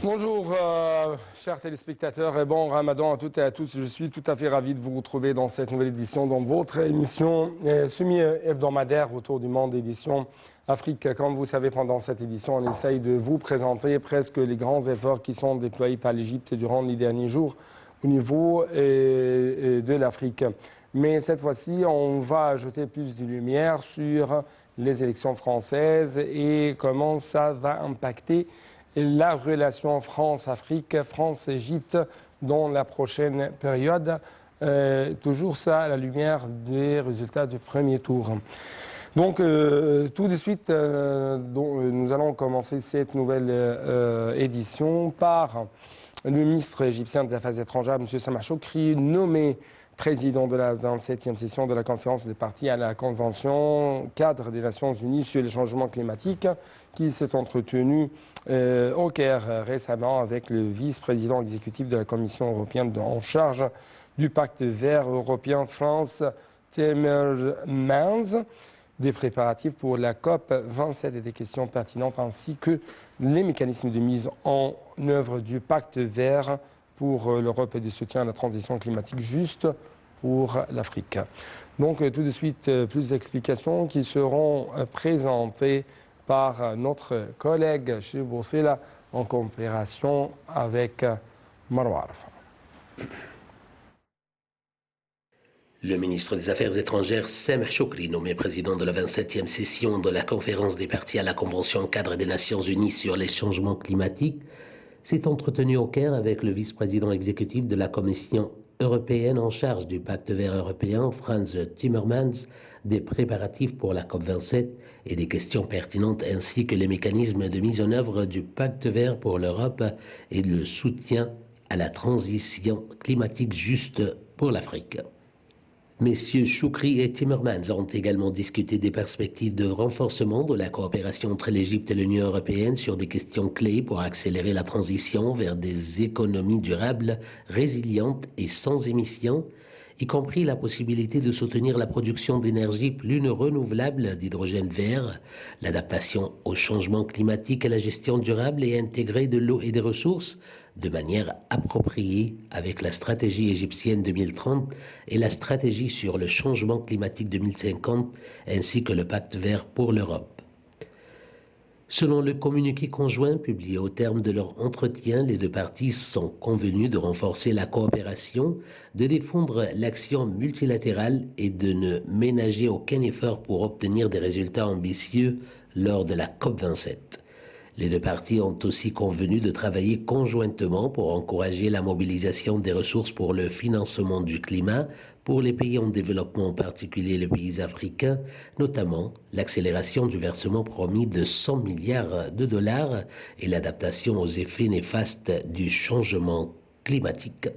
Bonjour, chers téléspectateurs, et bon ramadan à toutes et à tous. Je suis tout à fait ravi de vous retrouver dans cette nouvelle édition, dans votre émission semi-hebdomadaire autour du monde, édition Afrique. Comme vous savez, pendant cette édition, on essaye de vous présenter presque les grands efforts qui sont déployés par l'Égypte durant les derniers jours au niveau de l'Afrique. Mais cette fois-ci, on va jeter plus de lumière sur les élections françaises et comment ça va impacter la relation France-Afrique, France-Égypte dans la prochaine période. Toujours ça à la lumière des résultats du premier tour. Donc, tout de suite, nous allons commencer cette nouvelle édition par le ministre égyptien des Affaires étrangères, M. Sameh Shoukry, nommé président de la 27e session de la conférence des parties à la Convention cadre des Nations Unies sur les changements climatiques, qui s'est entretenu au Caire récemment avec le vice-président exécutif de la Commission européenne en charge du pacte vert européen, Frans Timmermans, des préparatifs pour la COP27 et des questions pertinentes ainsi que les mécanismes de mise en œuvre du pacte vert pour l'Europe et de soutien à la transition climatique juste pour l'Afrique. Donc tout de suite, plus d'explications qui seront présentées par notre collègue chez Boursela en coopération avec Marwa Arafa. Le ministre des Affaires étrangères, Sameh Shoukry, nommé président de la 27e session de la conférence des parties à la Convention cadre des Nations Unies sur les changements climatiques, s'est entretenu au Caire avec le vice-président exécutif de la Commission européenne en charge du pacte vert européen, Frans Timmermans, des préparatifs pour la COP27 et des questions pertinentes ainsi que les mécanismes de mise en œuvre du pacte vert pour l'Europe et le soutien à la transition climatique juste pour l'Afrique. Messieurs Shoukry et Timmermans ont également discuté des perspectives de renforcement de la coopération entre l'Égypte et l'Union européenne sur des questions clés pour accélérer la transition vers des économies durables, résilientes et sans émissions, y compris la possibilité de soutenir la production d'énergie plus renouvelable d'hydrogène vert, l'adaptation au changement climatique et la gestion durable et intégrée de l'eau et des ressources de manière appropriée avec la stratégie égyptienne 2030 et la stratégie sur le changement climatique 2050 ainsi que le pacte vert pour l'Europe. Selon le communiqué conjoint publié au terme de leur entretien, les deux parties sont convenues de renforcer la coopération, de défendre l'action multilatérale et de ne ménager aucun effort pour obtenir des résultats ambitieux lors de la COP27. Les deux parties ont aussi convenu de travailler conjointement pour encourager la mobilisation des ressources pour le financement du climat pour les pays en développement, en particulier les pays africains, notamment l'accélération du versement promis de 100 milliards de dollars et l'adaptation aux effets néfastes du changement climatique.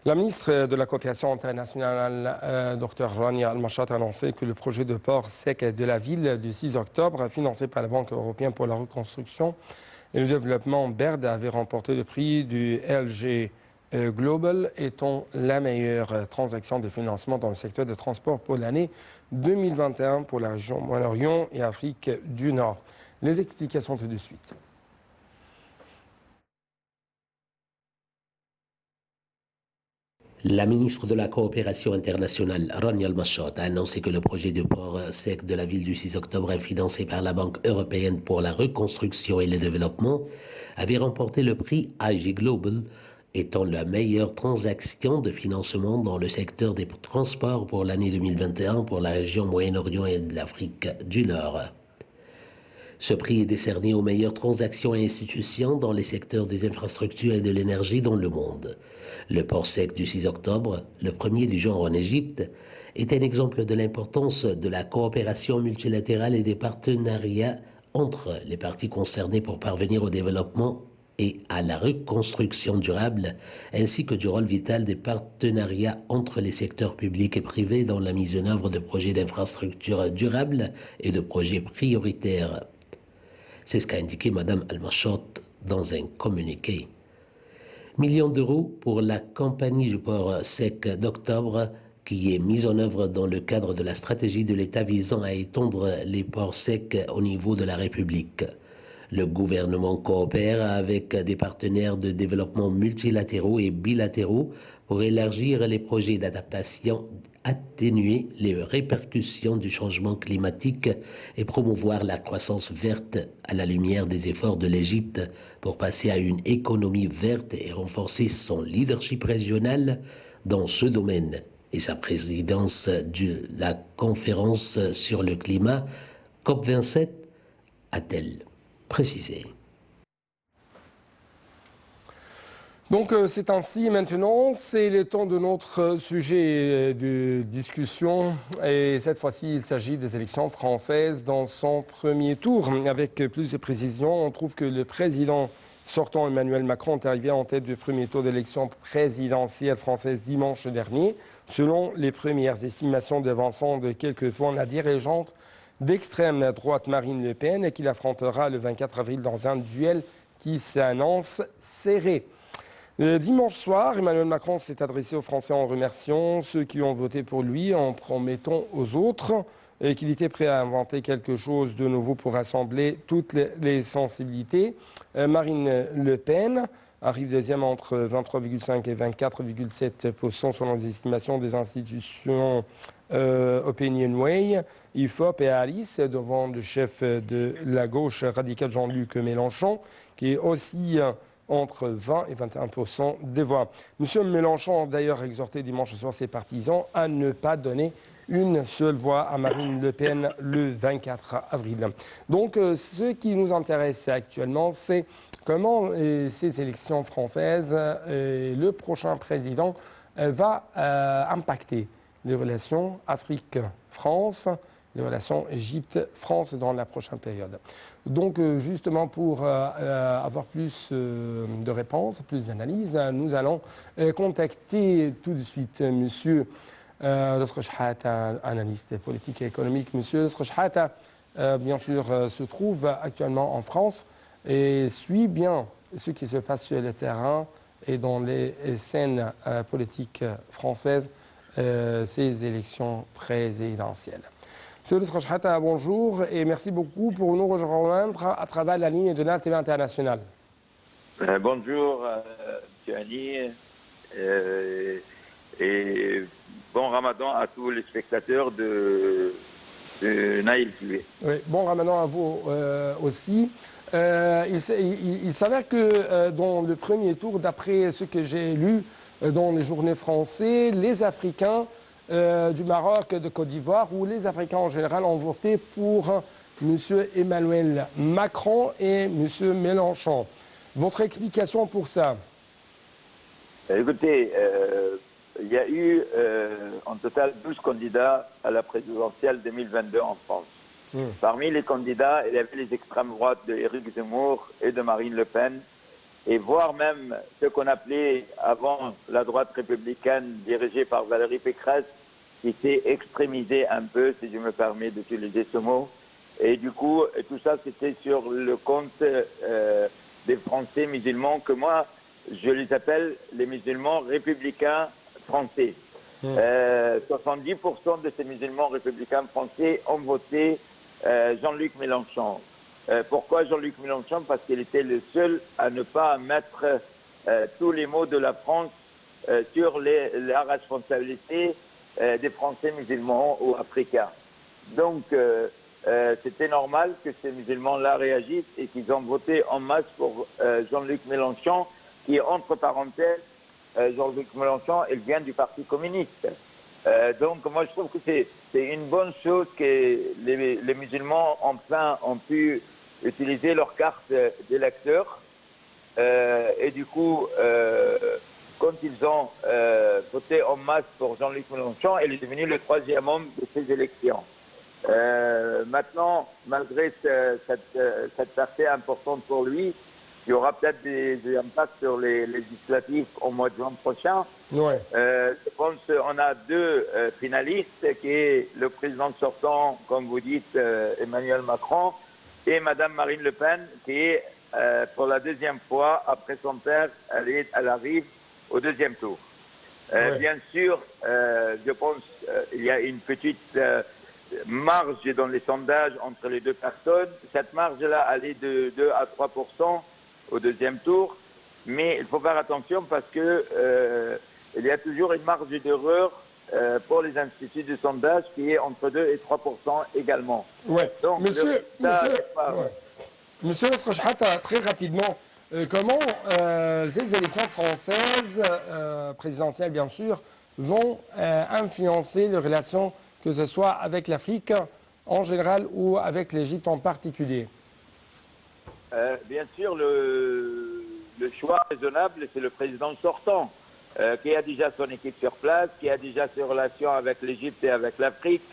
La ministre de la Coopération internationale, Dr Rania Al-Mashat, a annoncé que le projet de port sec de la ville du 6 octobre, financé par la Banque européenne pour la reconstruction et le développement BERD, avait remporté le prix du LG Global, étant la meilleure transaction de financement dans le secteur de transport pour l'année 2021 pour la région Moyen-Orient et Afrique du Nord. Les explications tout de suite. La ministre de la Coopération internationale, Rania Al-Mashat, a annoncé que le projet de port sec de la ville du 6 octobre, financé par la Banque européenne pour la reconstruction et le développement, avait remporté le prix IG Global, étant la meilleure transaction de financement dans le secteur des transports pour l'année 2021 pour la région Moyen-Orient et de l'Afrique du Nord. Ce prix est décerné aux meilleures transactions et institutions dans les secteurs des infrastructures et de l'énergie dans le monde. Le port sec du 6 octobre, le premier du genre en Égypte, est un exemple de l'importance de la coopération multilatérale et des partenariats entre les parties concernées pour parvenir au développement et à la reconstruction durable, ainsi que du rôle vital des partenariats entre les secteurs publics et privés dans la mise en œuvre de projets d'infrastructures durables et de projets prioritaires. C'est ce qu'a indiqué Mme Al-Mashat dans un communiqué. Millions d'euros pour la compagnie du port sec d'octobre qui est mise en œuvre dans le cadre de la stratégie de l'État visant à étendre les ports secs au niveau de la République. Le gouvernement coopère avec des partenaires de développement multilatéraux et bilatéraux pour élargir les projets d'adaptation, atténuer les répercussions du changement climatique et promouvoir la croissance verte à la lumière des efforts de l'Égypte pour passer à une économie verte et renforcer son leadership régional dans ce domaine. Et sa présidence de la conférence sur le climat COP27 a-t-elle précisé. Donc c'est ainsi maintenant, c'est le temps de notre sujet de discussion et cette fois-ci il s'agit des élections françaises dans son premier tour. Avec plus de précision, on trouve que le président sortant Emmanuel Macron est arrivé en tête du premier tour d'élection présidentielle française dimanche dernier, selon les premières estimations devançant de quelques points la dirigeante d'extrême droite Marine Le Pen et qu'il affrontera le 24 avril dans un duel qui s'annonce serré. Dimanche soir, Emmanuel Macron s'est adressé aux Français en remerciant ceux qui ont voté pour lui, en promettant aux autres qu'il était prêt à inventer quelque chose de nouveau pour rassembler toutes les sensibilités. Marine Le Pen arrive deuxième entre 23,5 et 24,7% selon les estimations des institutions Opinionway, IFOP et Alice, devant le chef de la gauche radicale Jean-Luc Mélenchon, qui est aussi entre 20 et 21% des voix. Monsieur Mélenchon a d'ailleurs exhorté dimanche soir ses partisans à ne pas donner une seule voix à Marine Le Pen le 24 avril. Donc ce qui nous intéresse actuellement, c'est comment ces élections françaises, le prochain président va impacter les relations Afrique-France, les relations Égypte-France dans la prochaine période. Donc justement pour avoir plus de réponses, plus d'analyses, nous allons contacter tout de suite monsieur Nasr Chehata, analyste politique et économique. Monsieur Nasr Chehata, bien sûr, se trouve actuellement en France et suit bien ce qui se passe sur le terrain et dans les scènes politiques françaises, ces élections présidentielles. Monsieur Nasr Chehata, bonjour et merci beaucoup pour nous rejoindre à travers la ligne de NAL TV International. Bonjour, M. Annie, et bon Ramadan à tous les spectateurs de Naïl TV. Oui, bon Ramadan à vous aussi. Il s'avère que dans le premier tour, d'après ce que j'ai lu dans les journaux français, les Africains du Maroc, de Côte d'Ivoire, ou les Africains en général ont voté pour M. Emmanuel Macron et M. Mélenchon. Votre explication pour ça? Écoutez, il y a eu en total 12 candidats à la présidentielle 2022 en France. Parmi les candidats, il y avait les extrêmes droites de Éric Zemmour et de Marine Le Pen, et voire même ce qu'on appelait avant la droite républicaine dirigée par Valérie Pécresse, qui s'est extrémisée un peu, si je me permets d'utiliser ce mot. Et du coup, tout ça, c'était sur le compte des Français musulmans, que moi, je les appelle les musulmans républicains français. 70% de ces musulmans républicains français ont voté Jean-Luc Mélenchon. Pourquoi Jean-Luc Mélenchon? Parce qu'il était le seul à ne pas mettre tous les maux de la France sur la responsabilité des Français musulmans ou africains. Donc, c'était normal que ces musulmans-là réagissent et qu'ils ont voté en masse pour Jean-Luc Mélenchon, qui, entre parenthèses, Jean-Luc Mélenchon, il vient du Parti communiste. Donc, moi, je trouve que c'est une bonne chose que les musulmans, enfin, ont pu utiliser leur carte d'électeur. Et du coup, quand ils ont voté en masse pour Jean-Luc Mélenchon, il est devenu le troisième homme de ces élections. Maintenant, malgré cette partie importante pour lui, il y aura peut-être des impacts sur les législatives au mois de juin prochain. Ouais. Je pense qu'on a deux finalistes, qui est le président sortant, comme vous dites, Emmanuel Macron, et Madame Marine Le Pen, qui est pour la deuxième fois, après son père, elle arrive au deuxième tour. Oui. Bien sûr, je pense qu'il y a une petite marge dans les sondages entre les deux personnes. Cette marge-là, elle est de 2 à 3% au deuxième tour. Mais il faut faire attention parce que il y a toujours une marge d'erreur pour les instituts de sondage qui est entre 2 et 3% également. Ouais. Donc, Monsieur, ouais. Monsieur Esrachata, très rapidement, comment ces élections françaises, présidentielles bien sûr, vont influencer les relations, que ce soit avec l'Afrique en général ou avec l'Égypte en particulier? Bien sûr, le choix raisonnable, c'est le président sortant, qui a déjà son équipe sur place, qui a déjà ses relations avec l'Égypte et avec l'Afrique,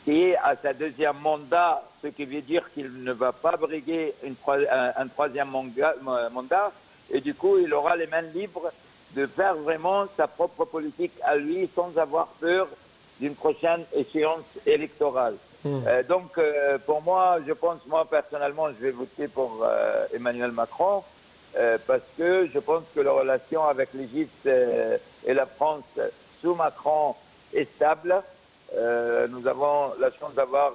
qui est à sa deuxième mandat, ce qui veut dire qu'il ne va pas briguer un troisième mandat, et du coup, il aura les mains libres de faire vraiment sa propre politique à lui, sans avoir peur d'une prochaine échéance électorale. Donc, pour moi, je pense, moi, personnellement, je vais voter pour Emmanuel Macron parce que je pense que la relation avec l'Égypte et la France sous Macron est stable. Nous avons la chance d'avoir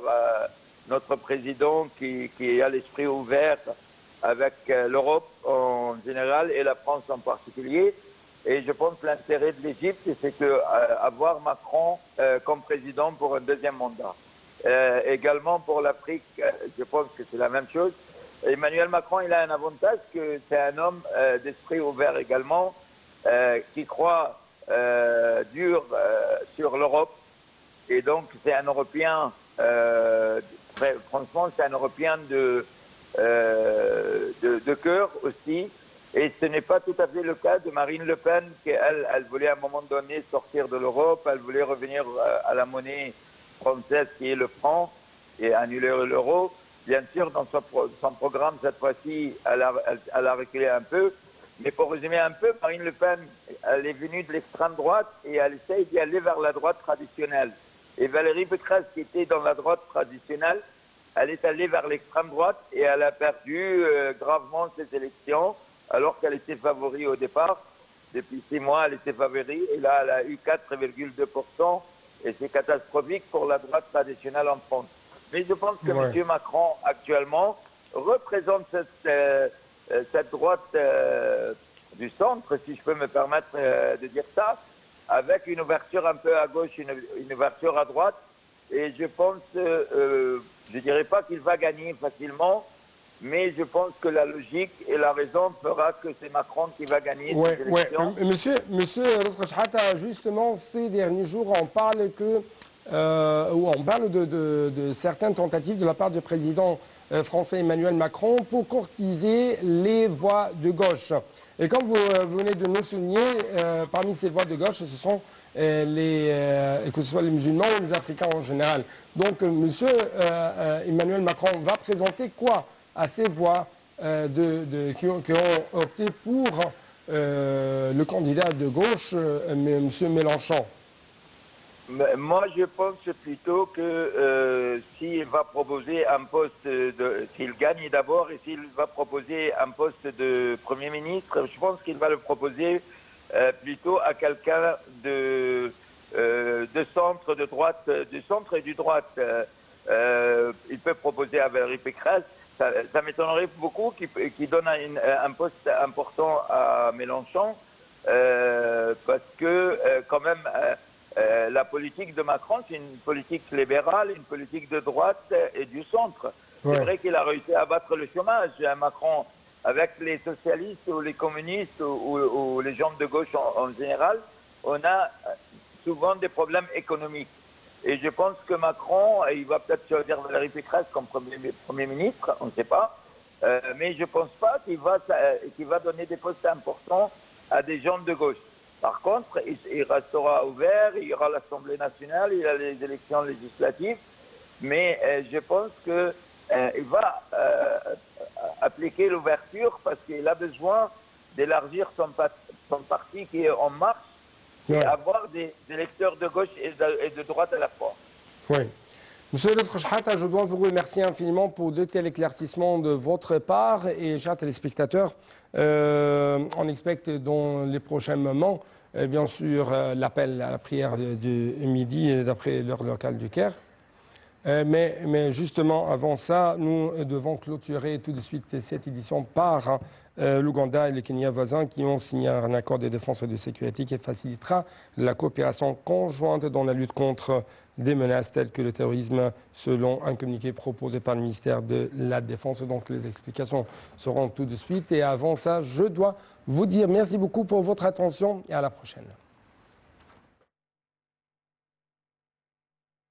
notre président qui a l'esprit ouvert avec l'Europe en général et la France en particulier. Et je pense que l'intérêt de l'Égypte, c'est avoir Macron comme président pour un deuxième mandat. Également pour l'Afrique, je pense que c'est la même chose. Emmanuel Macron, il a un avantage que c'est un homme d'esprit ouvert également, qui croit dur sur l'Europe. Et donc, c'est un Européen, franchement, c'est un Européen de cœur aussi. Et ce n'est pas tout à fait le cas de Marine Le Pen, qui elle voulait à un moment donné sortir de l'Europe, elle voulait revenir à la monnaie française qui est le franc et annuler l'euro. Bien sûr, dans son programme, cette fois-ci, elle a reculé un peu. Mais pour résumer un peu, Marine Le Pen, elle est venue de l'extrême droite et elle essaye d'y aller vers la droite traditionnelle. Et Valérie Pécresse, qui était dans la droite traditionnelle, elle est allée vers l'extrême droite et elle a perdu gravement ses élections, alors qu'elle était favori au départ. Depuis 6 mois, elle était favori et là, elle a eu 4,2%. Et c'est catastrophique pour la droite traditionnelle en France. Mais je pense que M. Macron, actuellement, représente cette droite du centre, si je peux me permettre de dire ça, avec une ouverture un peu à gauche, une ouverture à droite. Et je pense, je ne dirais pas qu'il va gagner facilement, mais je pense que la logique et la raison fera que c'est Macron qui va gagner cette élection. Monsieur Rachata, justement, ces derniers jours, on parle de certaines tentatives de la part du président français Emmanuel Macron pour courtiser les voix de gauche. Et comme vous venez de nous souligner, parmi ces voix de gauche, ce sont que ce soit les musulmans ou les Africains en général. Donc, monsieur Emmanuel Macron va présenter quoi à ces voix qui ont opté pour le candidat de gauche, M. Mélenchon? Moi, je pense plutôt que s'il va proposer un poste, s'il gagne d'abord et s'il va proposer un poste de Premier ministre, je pense qu'il va le proposer plutôt à quelqu'un de centre, de droite, du centre et du droite. Il peut proposer à Valérie Pécresse. Ça m'étonnerait beaucoup qu'il donne un poste important à Mélenchon, parce que quand même, la politique de Macron, c'est une politique libérale, une politique de droite et du centre. Ouais. C'est vrai qu'il a réussi à battre le chômage, Macron, avec les socialistes ou les communistes ou les gens de gauche en général. On a souvent des problèmes économiques. Et je pense que Macron, il va peut-être choisir Valérie Pécresse comme Premier ministre, on ne sait pas. Mais je ne pense pas qu'il va donner des postes importants à des gens de gauche. Par contre, il restera ouvert, il y aura l'Assemblée nationale, il y a les élections législatives. Mais je pense qu'il va appliquer l'ouverture parce qu'il a besoin d'élargir son parti qui est en marche. Et avoir des électeurs de gauche et de droite à la fois. Oui. Monsieur Rachata, je dois vous remercier infiniment pour de tels éclaircissements de votre part. Et chers téléspectateurs, on expecte dans les prochains moments bien sûr, l'appel à la prière du midi d'après l'heure locale du Caire. Mais justement, avant ça, nous devons clôturer tout de suite cette édition par l'Ouganda et le Kenya voisins qui ont signé un accord de défense et de sécurité qui facilitera la coopération conjointe dans la lutte contre des menaces telles que le terrorisme, selon un communiqué proposé par le ministère de la Défense. Donc les explications seront tout de suite. Et avant ça, je dois vous dire merci beaucoup pour votre attention et à la prochaine.